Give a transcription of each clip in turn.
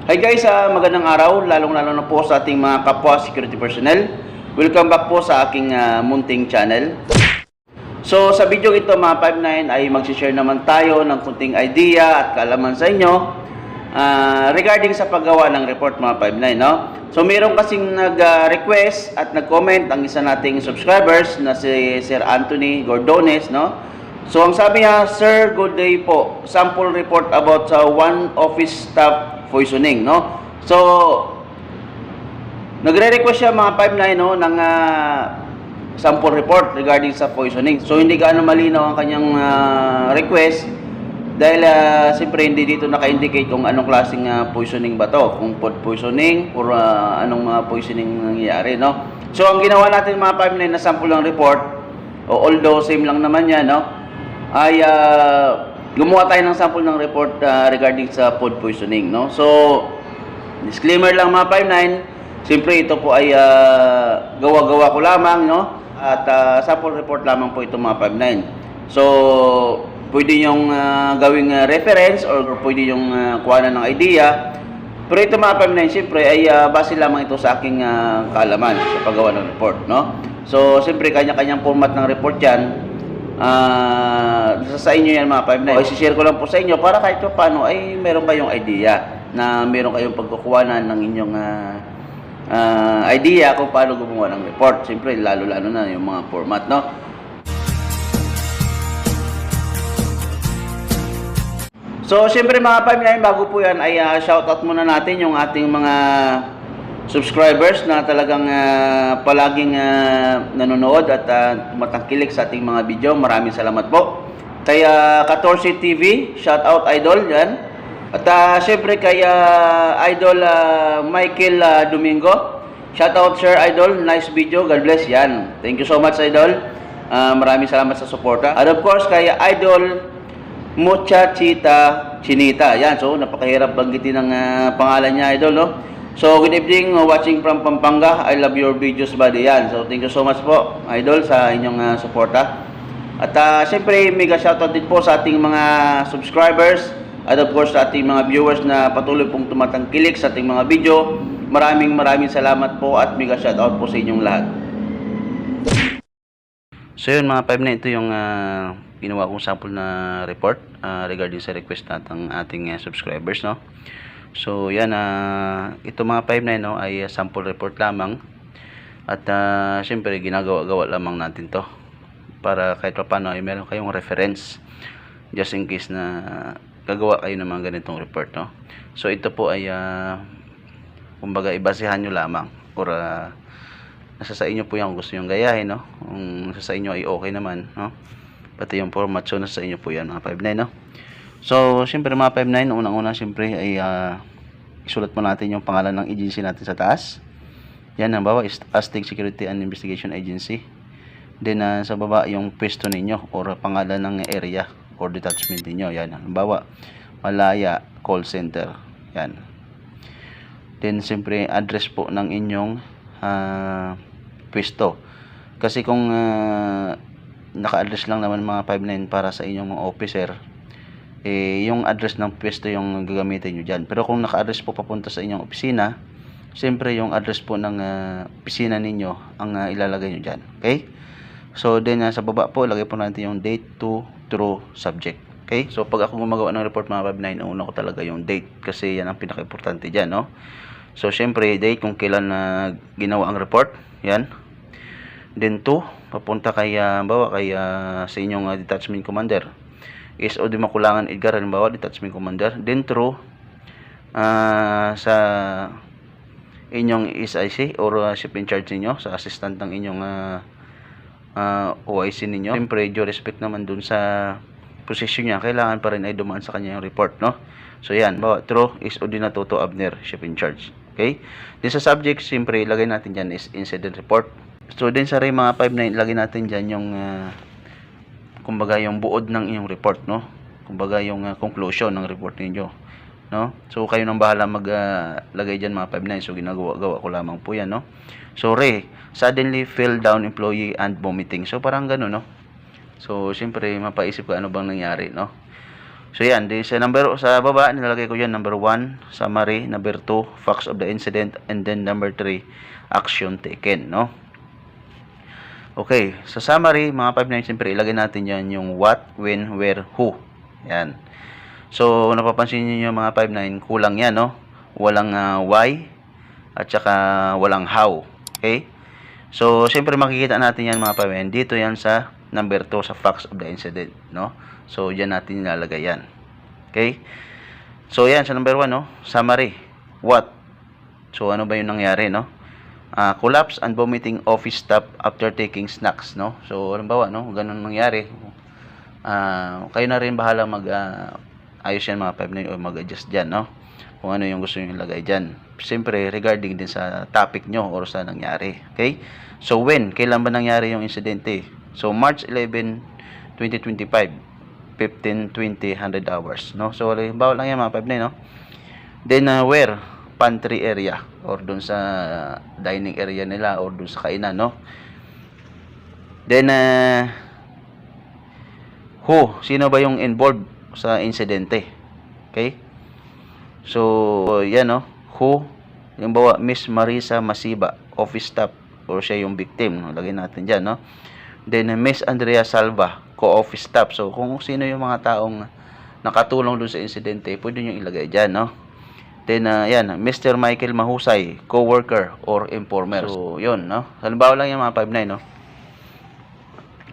Hi guys, magandang araw, lalong-lalo na po sa ating mga kapwa security personnel. Welcome back po sa aking munting channel. So sa video ito mga 59 ay mag-share naman tayo ng kunting idea at kaalaman sa inyo regarding sa paggawa ng report mga 59, no? So meron kasing nag-request at nag-comment ang isa nating subscribers na si Sir Anthony Gordones, no? So ang sabi niya, Sir, good day po. Sample report about sa one office staff poisoning, no? So nagre-request siya mga 59, no, ng sample report regarding sa poisoning. So hindi gaano malinaw ang kanyang request dahil siyempre hindi dito naka-indicate kung anong klaseng poisoning ba to, kung food poisoning or anong poisoning nangyayari, no? So ang ginawa natin mga 59 na sample ng report, although same lang naman yan, no, ay gumawa tayo ng sample ng report regarding sa food poisoning, no? So disclaimer lang mga 59, siyempre ito po ay gawa-gawa ko lamang, no? At sample report lamang po ito mga 59. So pwede yung gawing reference or pwede yung kuhanan ng idea. Pero ito mga 59, siyempre ay base lamang ito sa aking kaalaman sa paggawa ng report, no? So siyempre kanya-kanyang format ng report yan. Sa inyo yan mga 59. I-share ko lang po sa inyo para kahit paano ay meron kayong idea na meron kayong pagkukuhanan ng inyong idea kung paano gumawa ng report. Siyempre lalo-lalo na yung mga format, no? So siyempre mga 59, bago po yan ay shoutout muna natin yung ating mga subscribers na talagang palaging nanonood at tumatangkilik sa ating mga video. Maraming salamat po. Kay 14 TV, shout out idol yan. At syempre kay idol Michael Domingo, shout out sir idol, nice video, God bless yan. Thank you so much idol. Maraming salamat sa suporta. And of course kay idol Muchachita Chinita. Yan, so napakahirap banggitin ng pangalan niya idol, no? So, good evening, watching from Pampanga. I love your videos, buddy. Yan. So, thank you so much po, idol, sa inyong suporta. At siyempre, mega shoutout din po sa ating mga subscribers at of course sa ating mga viewers na patuloy pong tumatangkilik sa ating mga video. Maraming salamat po at mega shoutout po sa inyong lahat. So, yun mga 5 na ito yung ginawa kong sample na report regarding sa request natin ating subscribers, no? So yan, ito mga 5 no, ay sample report lamang. At syempre ginagawa-gawa lamang natin to para kahit pa paano ay meron kayong reference just in case na gagawa kayo ng mga ganitong report, no? So ito po ay kumbaga ibasehan nyo lamang or nasa sa inyo po yan kung gusto nyo gayahin, no? Kung nasa sa inyo ay okay naman, no? Pati yung format, so nasa sa inyo po yan mga 5-9, no? So, siyempre mga 5-9, unang-una siyempre ay isulat mo natin yung pangalan ng agency natin sa taas. Yan, halimbawa, Aztec Security and Investigation Agency. Then, sa baba, yung pwesto ninyo or pangalan ng area or detachment ninyo. Yan, halimbawa, Malaya Call Center. Yan. Then, siyempre, address po ng inyong pwesto. Kasi kung naka-address lang naman mga 5-9 para sa inyong mga officer, yung address ng pwesto yung gagamitin nyo dyan. Pero kung naka-address po papunta sa inyong opisina, siyempre yung address po ng opisina ninyo ang ilalagay nyo dyan. Okay? So then sa baba po, lagay po natin yung date to true subject. Okay? So pag ako gumagawa ng report mga 5-9, una ko talaga yung date kasi yan ang pinaka-importante dyan, no? So siyempre date kung kailan ginawa ang report. Yan. Then to, papunta kay bawa kay sa inyong detachment commander. SO di Makulangan Edgar, halimbawa detachment commander. Then through sa inyong SIC or ship in charge niyo, sa assistant ng inyong OIC ninyo. Siyempre due respect naman dun sa position niya, kailangan pa rin ay dumaan sa kanya yung report, no? So yan, bawa through SO di Natuto Abner, ship in charge. Okay? Then sa subject, siyempre ilagay natin dyan is incident report. So din sa mga 5-9, ilagay natin dyan yung kumbaga yung buod ng inyong report, no? Kumbaga yung conclusion ng report niyo, no? So kayo nang bahala maglagay diyan mga 5-9. So ginagawa ko lamang po 'yan, no? So suddenly fell down employee and vomiting. So parang gano'n, no? So siyempre mapaisip ko ano bang nangyari, no? So yan, di sa baba nilalagay ko yan number 1, summary, number 2, facts of the incident, and then number 3, action taken, no? Okay, sa summary, mga 5-9, siyempre ilagay natin yan yung what, when, where, who. Yan. So, napapansin niyo mga 5-9, kulang yan, no? Walang why, at saka walang how. Okay? So, siyempre makikita natin yan mga 5-9. Dito yan sa number 2, sa facts of the incident, no? So, dyan natin nilalagay yan. Okay? So, yan, sa number 1, no? Summary. What? So, ano ba yung nangyari, no? Collapse and vomiting office staff after taking snacks, no? So, halimbawa, no? Ganun nangyari. Kayo na rin bahala ayos yan mga 5-9 o mag-adjust dyan, no? Kung ano yung gusto nyo ilagay dyan. Siyempre, regarding din sa topic nyo or sa nangyari. Okay? So, when? Kailan ba nangyari yung insidente? So, March 11, 2025. 15:20, 100 hours, no? So, halimbawa lang yan mga 5-9, no? Then, where? Pantry area or dun sa dining area nila or dun sa kainan, no? Then, who? Sino ba yung involved sa insidente? Okay? So, yan, no? Who? Yung bawa, Miss Marisa Masiba, office staff, or siya yung victim, no? Lagay natin dyan, no? Then, Miss Andrea Salva, co-office staff. So, kung sino yung mga taong nakatulong dun sa insidente, pwede nyo ilagay dyan, no? Then, yan, Mr. Michael Mahusay, co-worker or informer. So, yun, no? Halimbawa lang yung mga 5-9, no?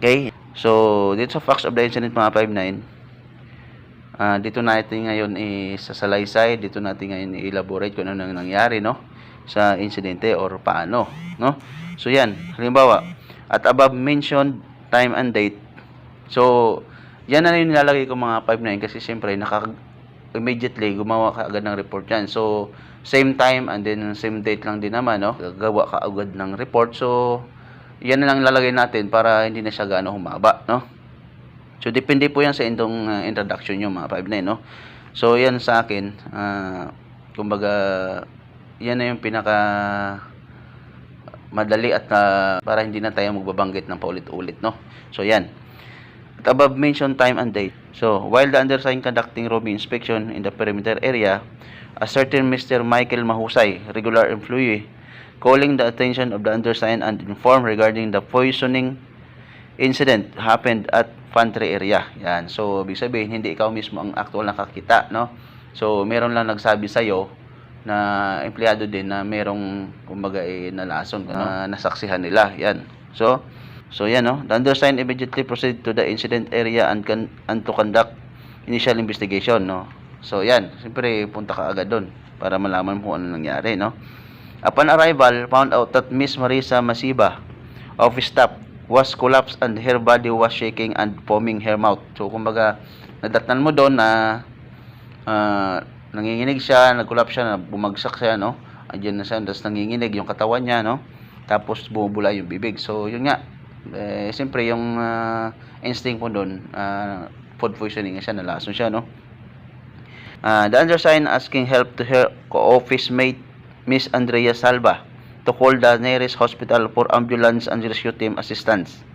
Okay? So, dito sa facts of the incident, mga 5-9, dito natin ngayon isasalaysay, dito natin ngayon i-elaborate kung ano nangyari, no? Sa insidente or paano, no? So, yan, halimbawa, at above mentioned time and date. So, yan na yung nilalagay ko mga 5-9 kasi siyempre immediately gumawa ka agad ng report yan. So, same time and then same date lang din naman, no? Gagawa ka agad ng report. So, yan na lang ilalagay natin para hindi na siya gaano humaba, no? So, depende po yan sa indong introduction nyo mga 5-9, no? So, yan sa akin, kumbaga, yan na yung pinaka madali at para hindi na tayo magbabanggit ng paulit-ulit, no? So, yan. At above mentioned time and date. So, while the undersigned conducting routine inspection in the perimeter area, a certain Mr. Michael Mahusay, regular employee, calling the attention of the undersigned and informed regarding the poisoning incident happened at pantry area. Yan. So, ibig sabihin, hindi ikaw mismo ang actual nakakita, no? So, meron lang nagsabi sa'yo na empleyado din na merong, kumbaga, nalason, nasaksihan nila. Yan. So yan, no? The undersigned immediately proceed to the incident area and to conduct initial investigation, no? So yan, siyempre punta ka agad doon para malaman mo ano nangyari, no? Upon arrival, found out that Miss Marisa Masiba, office staff, was collapsed and her body was shaking and foaming her mouth. So kumbaga, nadatnan mo doon na nanginginig siya, nag-collapse siya, bumagsak siya, no? Andiyan na siya, tapos nanginginig yung katawan niya, no? Tapos bumubula yung bibig. So yun nga, siyempre yung instinct mo doon, food poisoning siya, nalason siya, no? The undersigned asking help to her co-office mate, Miss Andrea Salva, to call the nearest hospital for ambulance and rescue team assistance,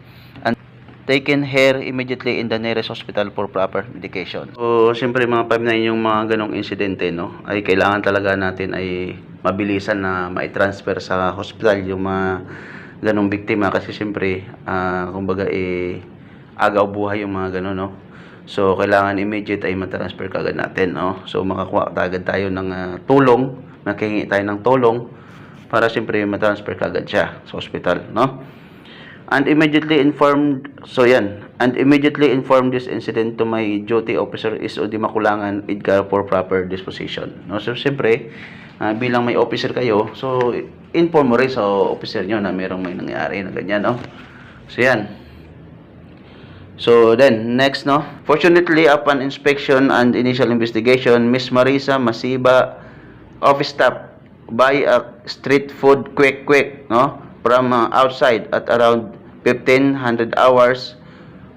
and taken her immediately in the nearest hospital for proper medication. So, siyempre mga 5-9 yung mga ganong insidente, no, ay kailangan talaga natin ay mabilisan na ma-transfer sa hospital yung mga ganong biktima kasi siyempre, kumbaga agaw buhay yung mga ganon, no. So, kailangan immediate ay ma-transfer kagad natin, no. So, makakuha agad tayo ng tulong, makihingi tayo ng tulong para siyempre ma-transfer kagad siya sa hospital, no. And immediately informed, so yan, and immediately informed this incident to my duty officer is o di Makulangan, Edgar, for proper disposition, no. So, siyempre, bilang may officer kayo, so, inform mo rin sa officer nyo na merong may nangyari na ganyan, no. So, yan. So, then, next, no. Fortunately, upon inspection and initial investigation, Miss Marisa Masiba, office staff, buy a street food quick, no, from outside at around 1500 hours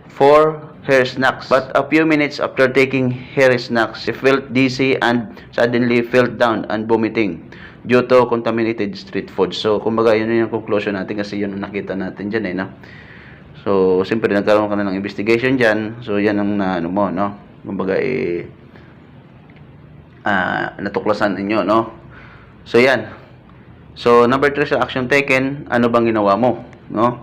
for her snacks. But a few minutes after taking her snacks, she felt dizzy and suddenly felt down and vomiting due to contaminated street food. So, kumbaga, yun yung conclusion natin kasi yun ang nakita natin dyan, no? So, siyempre, nagkaroon ka na ng investigation dyan. So, yan ang ano mo, no? kumbaga natuklasan ninyo, no? So yan. So number 3 sa action taken, ano bang ginawa mo, no?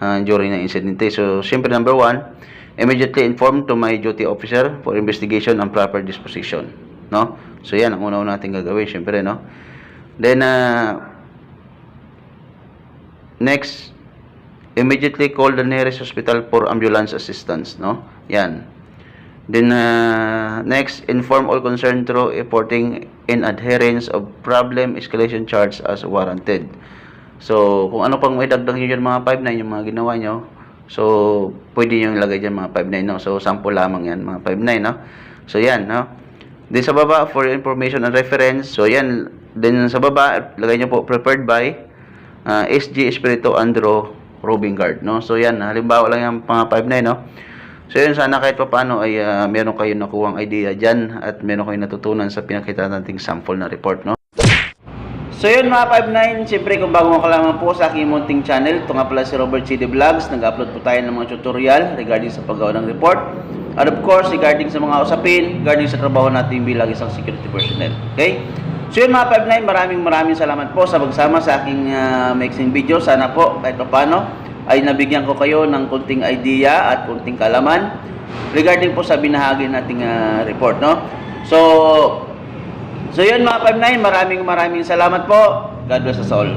During the incident. So syempre number 1, immediately inform to my duty officer for investigation and proper disposition, no? So yan ang una natin gagawin, syempre, no? Then next, immediately call the nearest hospital for ambulance assistance, no? Yan. Then next, inform all concerned through reporting in adherence of problem escalation charge as warranted. So kung ano pang may dagdag nyo dyan mga 5-9, yung mga ginawa nyo, so pwede nyo ilagay dyan mga 5-9, no? So sample lamang yan mga 5-9, no? So yan, no? Then sa baba, for information and reference, so yan. Then sa baba, lagay nyo po prepared by SG Espiritu Andro Robing Guard, no? So yan, halimbawa lang yung mga 5-9, no? So yun, sana kahit pa paano ay meron kayo nakuwang idea dyan at meron kayo natutunan sa pinakita nating sample na report, no? So yun mga 5-9, siyempre kung bago ka lamang po sa aking munting channel, ito nga pala si Robert CD Vlogs. Nag-upload po tayo ng mga tutorial regarding sa paggawa ng report. And of course, regarding sa mga usapin, regarding sa trabaho natin bilang isang security personnel. Okay? So yun mga 5-9, maraming salamat po sa pagsama sa aking mixing video. Sana po kahit pa paano ay nabigyan ko kayo ng kunting idea at kunting kalaman regarding po sa binahagi nating report, no? So yun mga 5-9, maraming salamat po. God bless us all.